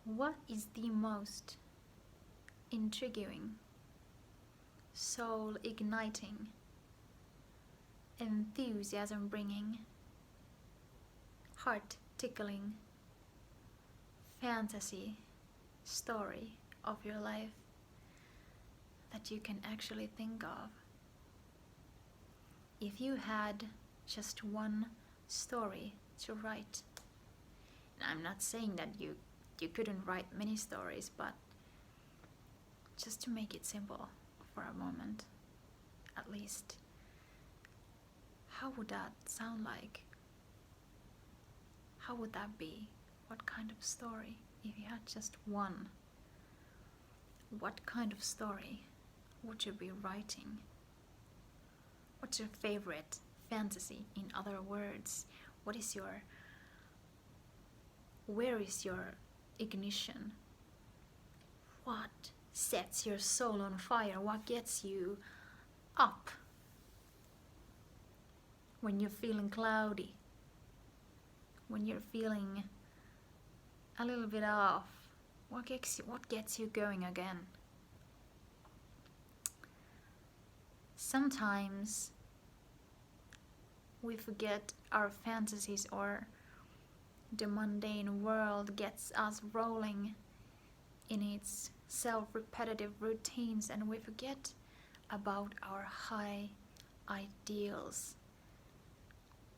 What is the most intriguing, soul igniting, enthusiasm bringing, heart tickling fantasy story of your life that you can actually think of? If you had just one story to write, and I'm not saying that you couldn't write many stories, but just to make it simple for a moment, at least, how would that sound like? How would that be? What kind of story? If you had just one, what kind of story would you be writing? What's your favorite fantasy? In other words, where is your ignition? What sets your soul on fire? What gets you up when you're feeling cloudy? When you're feeling a little bit off? What gets you going again? Sometimes we forget our fantasies, or the mundane world gets us rolling in its self-repetitive routines, and we forget about our high ideals,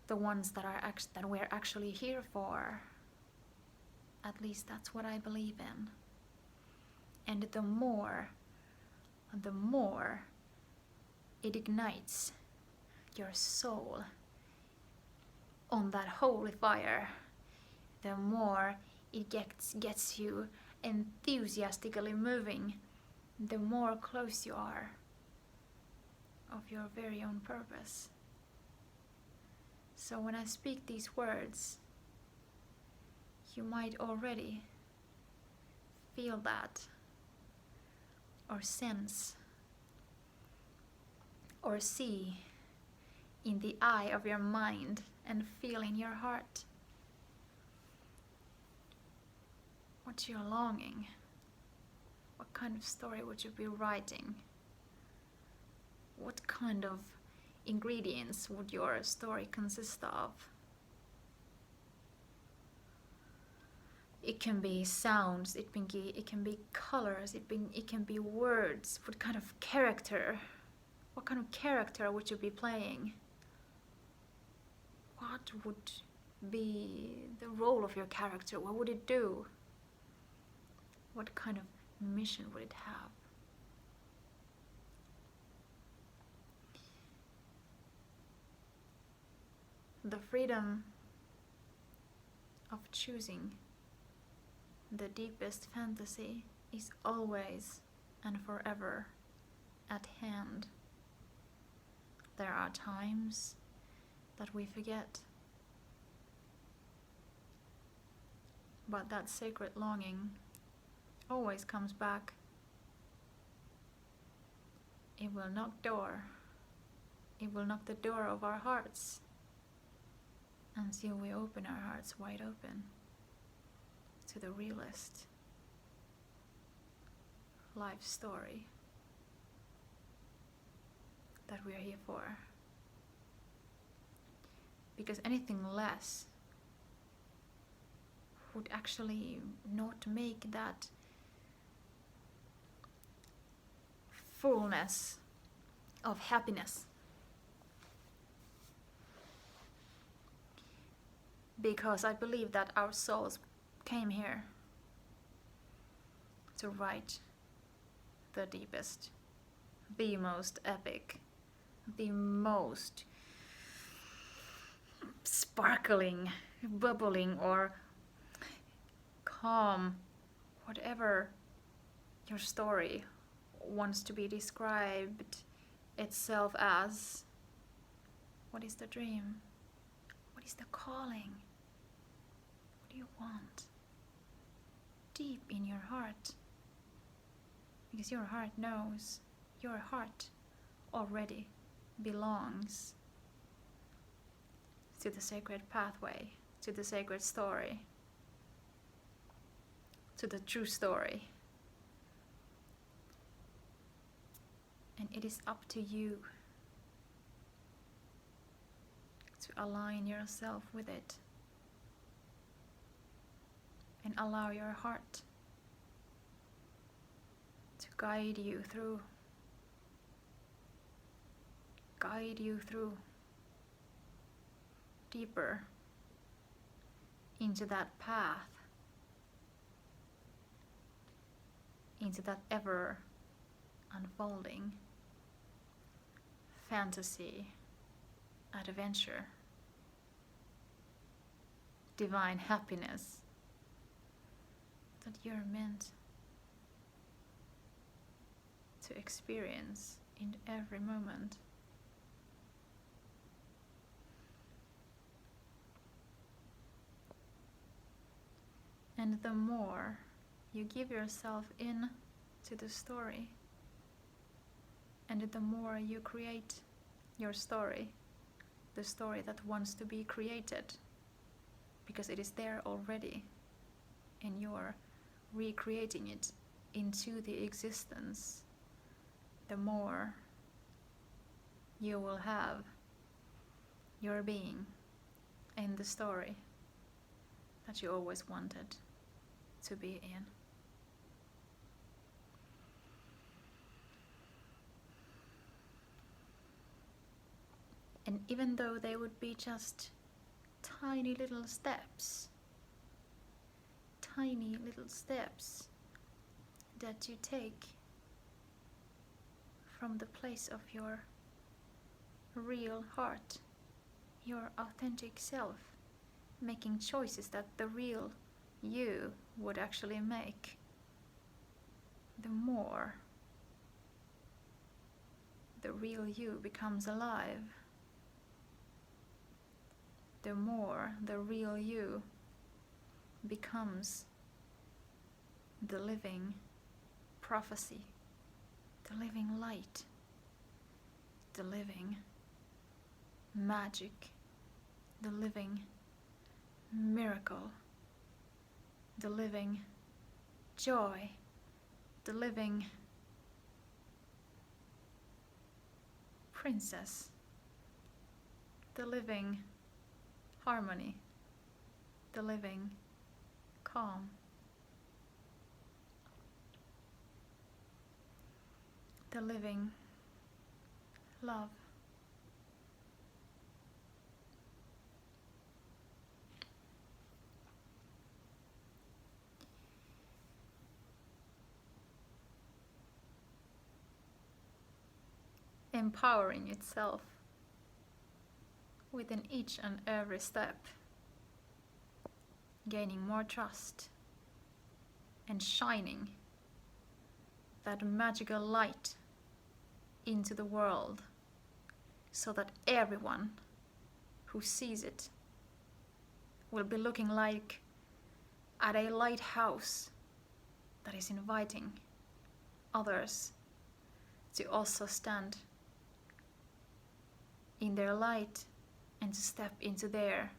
the ones that we're actually here for. At least that's what I believe in. And the more it ignites your soul on that holy fire, the more it gets you enthusiastically moving, the more close you are of your very own purpose. So when I speak these words, you might already feel that, or sense, or see in the eye of your mind and feel in your heart what you're longing. What kind of story would you be writing? What kind of ingredients would your story consist of? It can be sounds, it can be colors, it can be words. What kind of character would you be playing? What would be the role of your character? What would it do? What kind of mission would it have? The freedom of choosing the deepest fantasy is always and forever at hand. There are times that we forget, but that sacred longing always comes back. It will knock the door of our hearts until we open our hearts wide open to the realest life story that we are here for. Because anything less would actually not make that fullness of happiness. Because I believe that our souls came here to write the deepest, the most epic, the most sparkling, bubbling, or calm, whatever your story wants to be described itself as. What is the dream? What is the calling? What do you want? Deep in your heart. Because your heart knows. Your heart already belongs to the sacred pathway, to the sacred story to the true story. And it is up to you to align yourself with it and allow your heart to guide you through deeper into that path, into that ever unfolding fantasy, adventure, divine happiness that you're meant to experience in every moment. And the more you give yourself in to the story, and the more you create your story, the story that wants to be created, because it is there already, and you're recreating it into the existence, the more you will have your being in the story that you always wanted to be in. And even though they would be just tiny little steps that you take from the place of your real heart, your authentic self, making choices that the real you would actually make, the more the real you becomes alive, the more the real you becomes the living prophecy, the living light, the living magic, the living miracle, the living joy, the living princess, the living harmony, the living calm, the living love. Empowering itself within each and every step, gaining more trust and shining that magical light into the world, so that everyone who sees it will be looking like at a lighthouse that is inviting others to also stand in their light and to step into their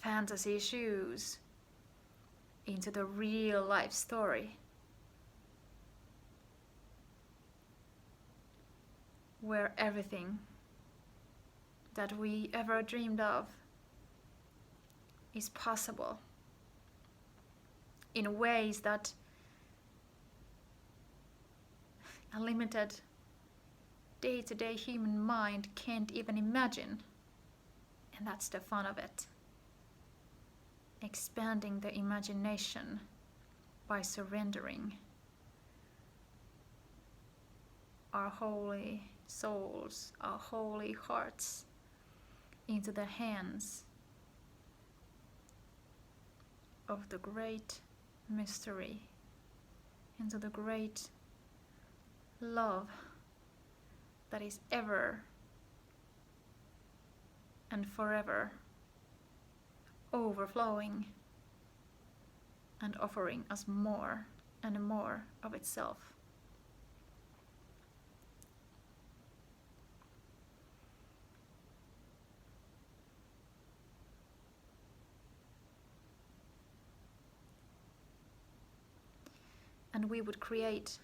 fantasy shoes, into the real life story, where everything that we ever dreamed of is possible in ways that a limited day-to-day human mind can't even imagine. And that's the fun of it. Expanding the imagination by surrendering our holy souls, our holy hearts into the hands of the great mystery, into the great love that is ever and forever overflowing and offering us more and more of itself. and we would create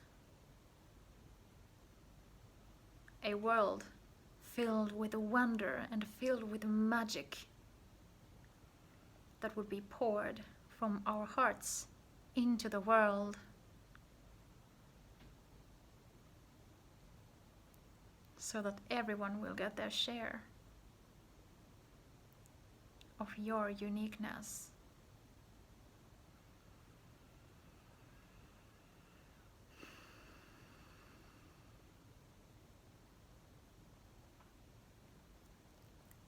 a world filled with wonder and filled with magic that would be poured from our hearts into the world. So that everyone will get their share of your uniqueness.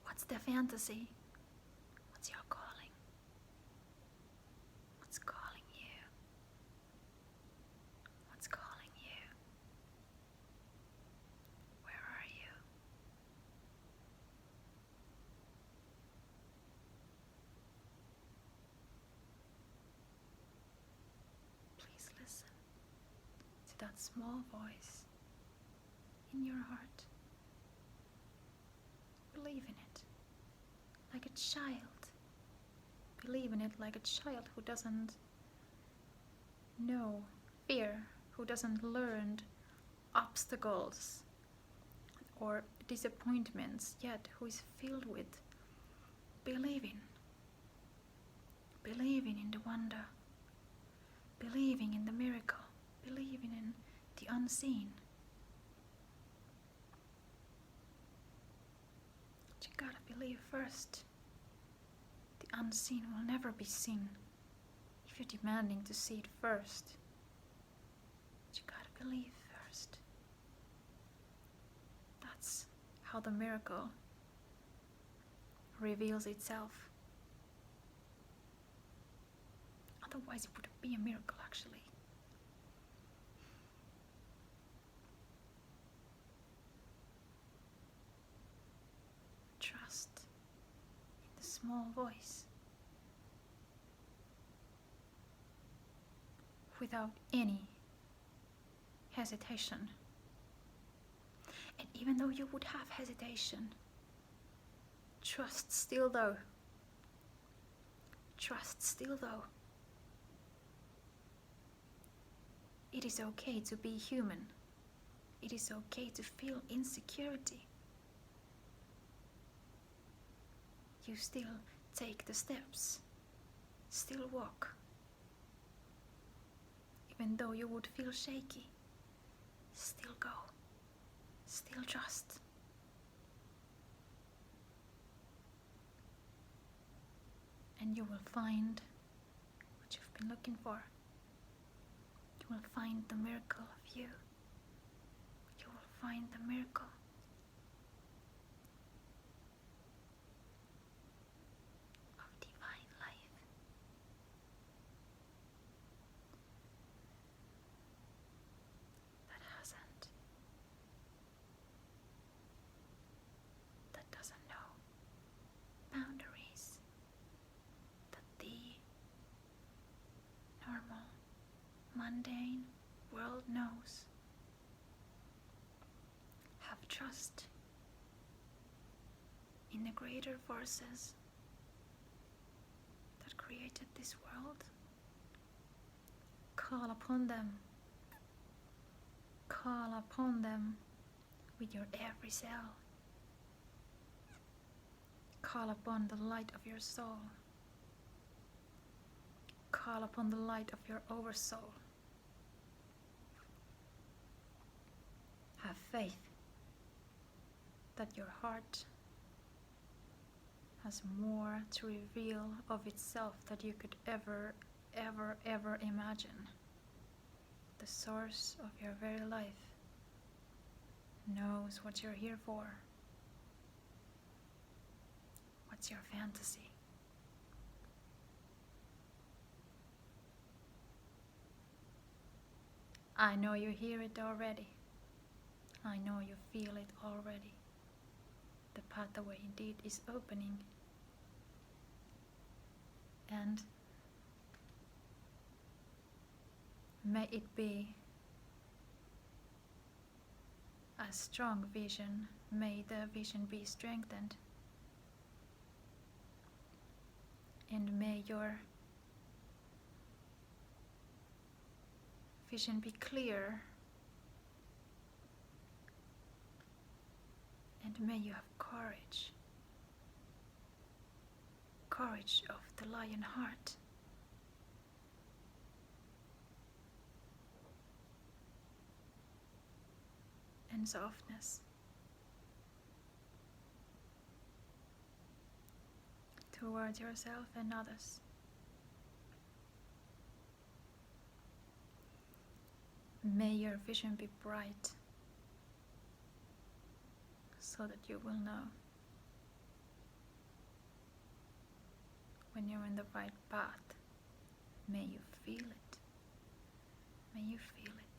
What's the fantasy? What's your calling? What's calling you? What's calling you? Where are you? Please listen to that small voice in your heart. Believe in it like a child. Believe in it like a child who doesn't know fear, who doesn't learn obstacles or disappointments, yet who is filled with believing in the wonder, believing in the miracle, believing in the unseen. But you gotta believe first. The unseen will never be seen if you're demanding to see it first. But you gotta believe first. That's how the miracle reveals itself. Otherwise, it wouldn't be a miracle, actually. Trust in the small voice without any hesitation. And even though you would have hesitation, trust still though. Trust still though. It is okay to be human. It is okay to feel insecurity. You still take the steps. Still walk. Even though you would feel shaky, still go. Still trust. And you will find what you've been looking for. You will find the miracle of you. You will find the miracle of divine life. That doesn't know boundaries, that the normal, mundane world knows. Have trust in the greater forces that created this world. Call upon them. Call upon them with your every cell. Call upon the light of your soul. Call upon the light of your oversoul. Have faith that your heart has more to reveal of itself than you could ever imagine. The source of your very life knows what you're here for. What's your fantasy? I know you hear it already. I know you feel it already. The pathway indeed is opening. And may it be a strong vision. May the vision be strengthened. And may your vision be clear, and may you have courage, courage of the lion heart. And softness towards yourself and others. May your vision be bright, so that you will know when you're in the right path. May you feel it. May you feel it.